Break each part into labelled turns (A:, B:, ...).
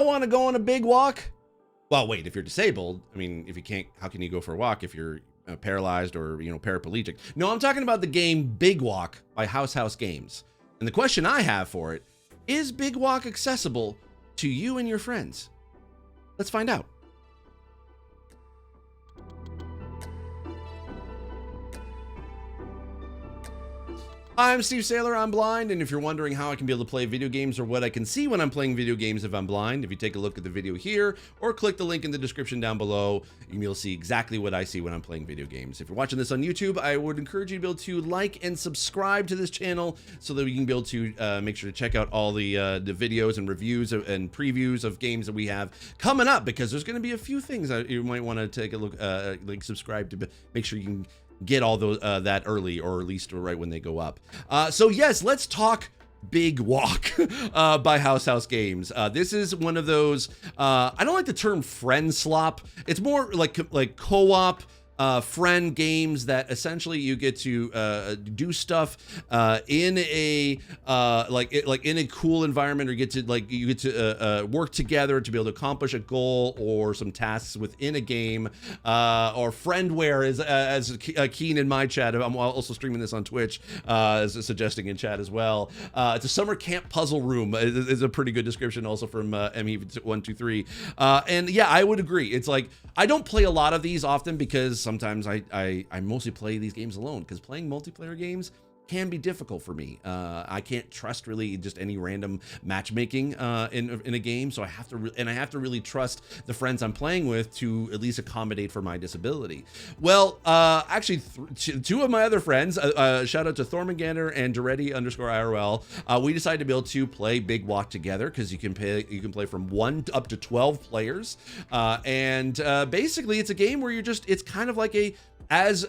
A: I want to go on a big walk. Well, wait, if you're disabled, I mean, if you can't, how can you go for a walk if you're paralyzed or, paraplegic? No, I'm talking about the game Big Walk by House Games. And the question I have for it, is Big Walk accessible to you and your friends? Let's find out. I'm Steve Saylor, I'm blind, and if you're wondering how I can be able to play video games or what I can see when I'm playing video games if I'm blind, if you take a look at the video here or click the link in the description down below, you can be able to see exactly what I see when I'm playing video games. If you're watching this on YouTube, I would encourage you to be able to like and subscribe to this channel so that we can be able to make sure to check out all the videos and reviews and previews of games that we have coming up, because there's going to be a few things that you might want to take a look, like subscribe to make sure you can get all those that early, or at least right when they go up. So yes, let's talk Big Walk by House Games. This is one of those, I don't like the term friend slop. It's more like co-op friend games that essentially you get to do stuff in a in a cool environment, or you get to work together to be able to accomplish a goal or some tasks within a game, or friendware, as Keen in my chat. I'm also streaming this on Twitch, is suggesting in chat as well. It's a summer camp puzzle room is a pretty good description also from ME123. And yeah, I would agree. It's like, I don't play a lot of these often because sometimes I mostly play these games alone, because playing multiplayer games can be difficult for me. I can't trust really just any random matchmaking in a game, so I have to really trust the friends I'm playing with to at least accommodate for my disability. Well, actually, two of my other friends, shout out to Thormangander and Duretti_IRL, we decided to be able to play Big Walk together, because you can play from 1 up to 12 players, and basically it's a game where it's kind of like as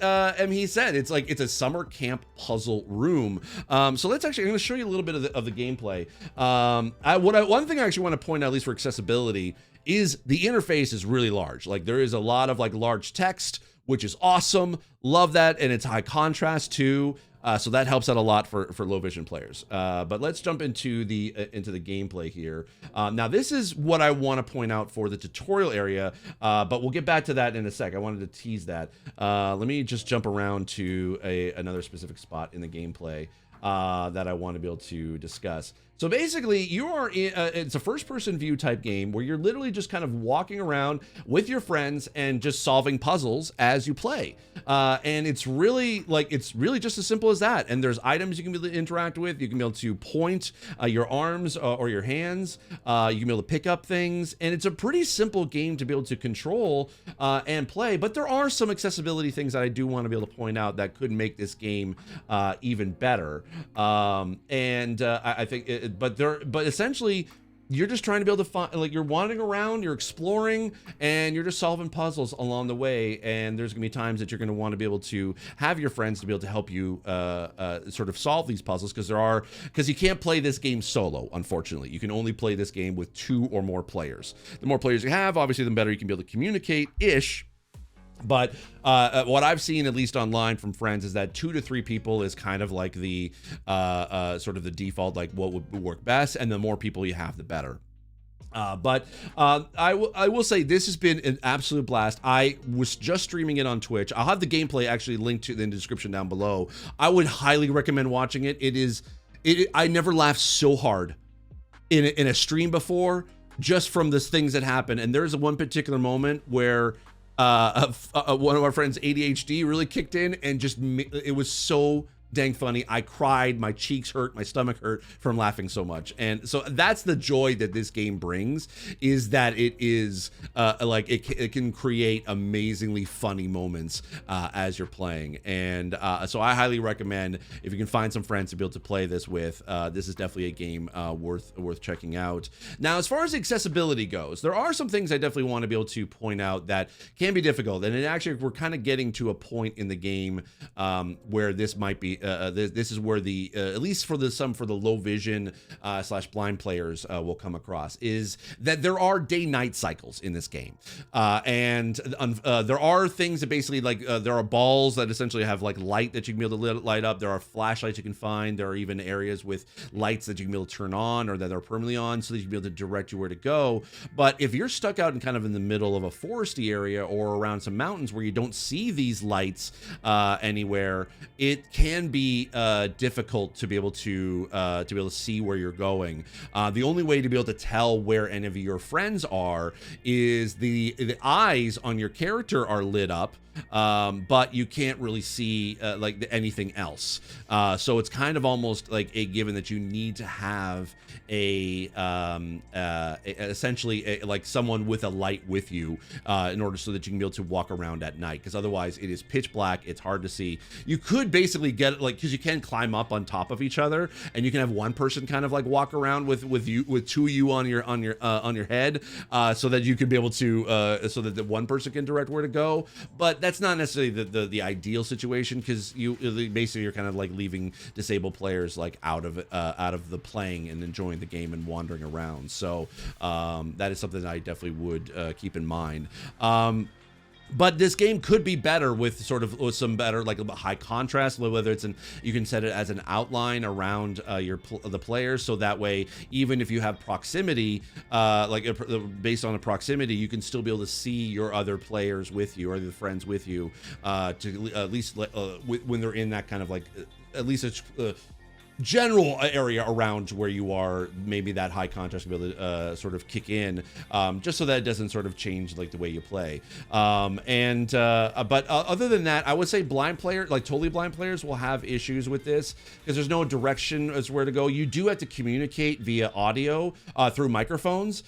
A: he said, it's a summer camp puzzle room. So I'm going to show you a little bit of the gameplay. One thing I actually want to point out, at least for accessibility, is the interface is really large. Like, there is a lot of large text, which is awesome. Love that, and it's high contrast too. So that helps out a lot for low vision players. But let's jump into the gameplay here. Now, this is what I want to point out for the tutorial area, but we'll get back to that in a sec. I wanted to tease that. Let me just jump around to another specific spot in the gameplay that I want to be able to discuss. So basically, you are in it's a first-person view type game where you're literally just kind of walking around with your friends and just solving puzzles as you play. And it's really just as simple as that. And there's items you can be able to interact with. You can be able to point your arms or your hands. You can be able to pick up things, and it's a pretty simple game to be able to control and play. But there are some accessibility things that I do want to be able to point out that could make this game even better. I think. But essentially, you're just trying to be able to find, you're wandering around, you're exploring, and you're just solving puzzles along the way. And there's gonna be times that you're gonna want to be able to have your friends to be able to help you sort of solve these puzzles, because you can't play this game solo, unfortunately. You can only play this game with 2 or more players. The more players you have, obviously, the better you can be able to communicate-ish. But what I've seen, at least online from friends, is that 2 to 3 people is kind of like the sort of the default, like what would work best, and the more people you have, the better. But I will say this has been an absolute blast. I was just streaming it on Twitch. I'll have the gameplay actually linked in the description down below. I would highly recommend watching it. I never laughed so hard in a stream before, just from the things that happen. And there's one particular moment where one of our friends' ADHD really kicked in, and it was so dang funny. I cried, my cheeks hurt, my stomach hurt from laughing so much. And so that's the joy that this game brings, is that it is it can create amazingly funny moments as you're playing. And so I highly recommend, if you can find some friends to be able to play this with, this is definitely a game worth checking out. Now, as far as accessibility goes, there are some things I definitely want to be able to point out that can be difficult. And actually, we're kind of getting to a point in the game where this might be this is where the at least for the low vision slash blind players will come across, is that there are day-night cycles in this game, and there are things that basically like there are balls that essentially have like light that you can be able to light up. There are flashlights you can find. There are even areas with lights that you can be able to turn on or that are permanently on, so that you can be able to direct you where to go. But if you're stuck out in kind of in the middle of a foresty area or around some mountains where you don't see these lights anywhere, it can be difficult to be able to see where you're going. The only way to be able to tell where any of your friends are is the eyes on your character are lit up, but you can't really see like anything else. So it's kind of almost like a given that you need to have essentially like someone with a light with you in order so that you can be able to walk around at night, because otherwise it is pitch black. It's hard to see. You could basically get like, because you can climb up on top of each other, and you can have one person kind of like walk around with two of you on your head, so that you can be able to so that the one person can direct where to go. But that's not necessarily the ideal situation, because basically you're kind of like leaving disabled players like out of the playing and enjoying the game and wandering around. So that is something that I definitely would keep in mind. But this game could be better with with some better, like a high contrast, whether it's you can set it as an outline around the players, so that way even if you have proximity, based on a proximity, you can still be able to see your other players with you or the friends with you, to at least when they're in that kind of like at least a general area around where you are, maybe that high contrast will be able to sort of kick in, just so that it doesn't sort of change like the way you play. But other than that, I would say totally blind players will have issues with this, because there's no direction as where to go. You do have to communicate via audio through microphones,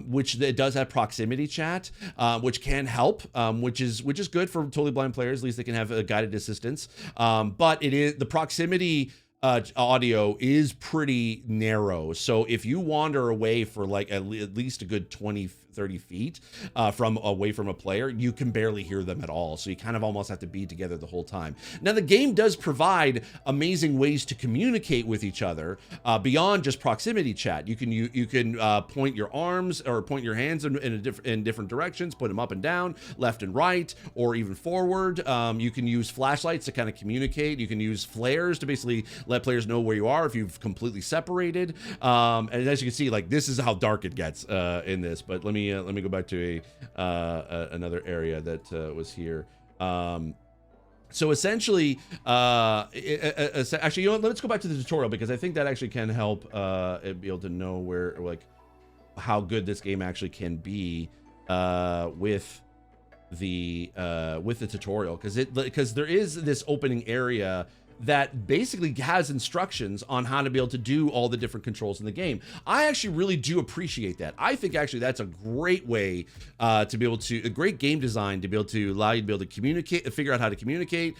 A: which it does have proximity chat, which can help, which is good for totally blind players. At least they can have a guided assistance. But it is the proximity audio is pretty narrow, so if you wander away for like at least a good 20-30 feet away from a player, you can barely hear them at all. So you kind of almost have to be together the whole time. Now the game does provide amazing ways to communicate with each other beyond just proximity chat. You can point your arms or point your hands in different directions, put them up and down, left and right, or even forward. You can use flashlights to kind of communicate. You can use flares to basically let players know where you are if you've completely separated. And as you can see, like, this is how dark it gets in this. But let me go back to another area that was here. So essentially, actually, you know what, let's go back to the tutorial, because I think that actually can help be able to know where, like, how good this game actually can be with the tutorial, because there is this opening area that basically has instructions on how to be able to do all the different controls in the game. I actually really do appreciate that. I think actually that's a great way to be able to, a great game design to be able to allow you to be able to communicate, figure out how to communicate,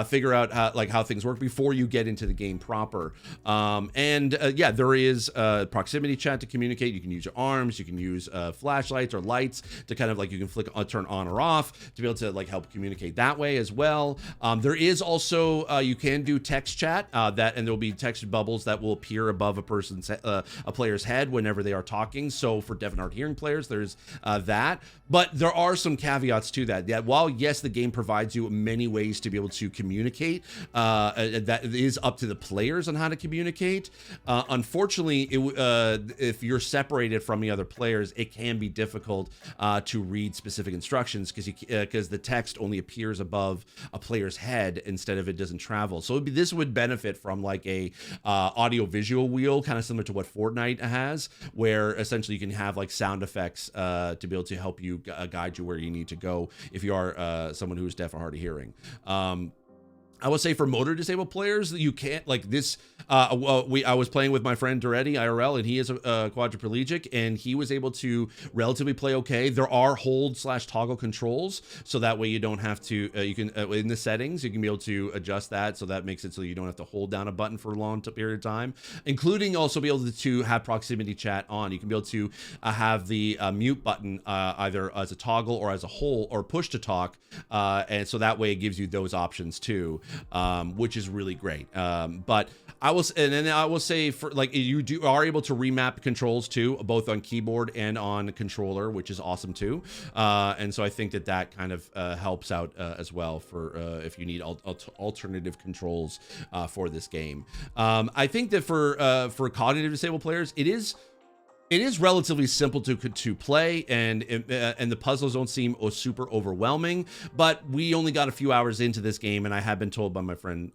A: figure out how things work before you get into the game proper. Yeah, there is proximity chat to communicate. You can use your arms, you can use flashlights or lights to kind of like, you can flick turn on or off to be able to like help communicate that way as well. There is also you can do text chat, and there will be text bubbles that will appear above a player's head whenever they are talking. So for deaf and hard hearing players, there's that. But there are some caveats to that. That while yes, the game provides you many ways to be able to communicate, that is up to the players on how to communicate. Unfortunately, if you're separated from the other players, it can be difficult to read specific instructions, because the text only appears above a player's head instead of it doesn't travel. So this would benefit from like a audio visual wheel, kind of similar to what Fortnite has, where essentially you can have like sound effects to be able to help you guide you where you need to go if you are someone who's deaf or hard of hearing. I would say for motor disabled players, you can't like this. I was playing with my friend Duretti IRL, and he is a quadriplegic, and he was able to relatively play okay. There are hold/toggle controls, so that way you don't have to. You can in the settings, you can be able to adjust that, so that makes it so you don't have to hold down a button for a long period of time. Including also be able to have proximity chat on. You can be able to have the mute button either as a toggle or as a hold or push to talk, and so that way it gives you those options too. which is really great. But I will, and then I will say, for like, you are able to remap controls too, both on keyboard and on controller, which is awesome too. And so I think that kind of helps out as well for if you need alternative controls for this game. I think that for cognitive disabled players, it is relatively simple to play, and the puzzles don't seem super overwhelming, but we only got a few hours into this game, and I have been told by my friend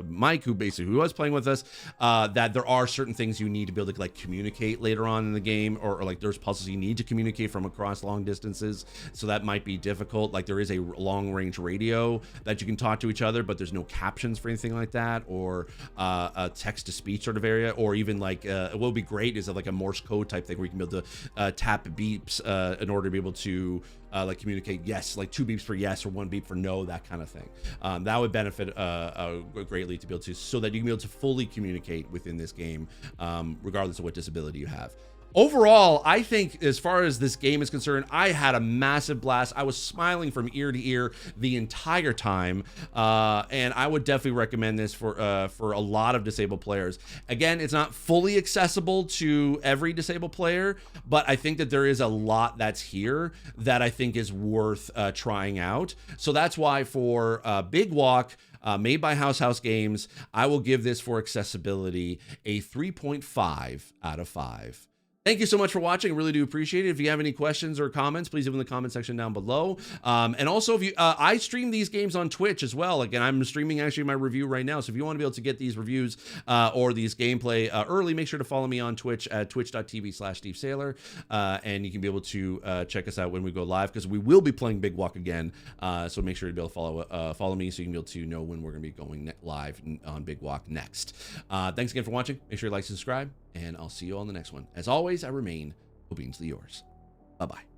A: Mike, who was playing with us, that there are certain things you need to be able to like communicate later on in the game, or like there's puzzles you need to communicate from across long distances, so that might be difficult. Like there is a long range radio that you can talk to each other, but there's no captions for anything like that, or a text to speech sort of area, or even like what would be great is like a Morse code type thing where you can be able to tap beeps in order to be able to like communicate yes, like 2 beeps for yes or 1 beep for no, that kind of thing. That would benefit greatly to be able to, so that you can be able to fully communicate within this game, regardless of what disability you have. Overall, I think as far as this game is concerned, I had a massive blast. I was smiling from ear to ear the entire time, and I would definitely recommend this for a lot of disabled players. Again, it's not fully accessible to every disabled player, but I think that there is a lot that's here that I think is worth trying out. So that's why for Big Walk, made by House Games, I will give this for accessibility a 3.5 out of 5. Thank you so much for watching. I really do appreciate it. If you have any questions or comments, please leave them in the comment section down below. And also, if you, I stream these games on Twitch as well. Again, I'm streaming actually my review right now. So if you want to be able to get these reviews or these gameplay early, make sure to follow me on Twitch at twitch.tv/SteveSaylor. And you can be able to check us out when we go live, because we will be playing Big Walk again. So make sure to be able to follow me, so you can be able to know when we're going to be going live on Big Walk next. Thanks again for watching. Make sure you like and subscribe, and I'll see you all in the next one. As always, I remain obediently yours. Bye-bye.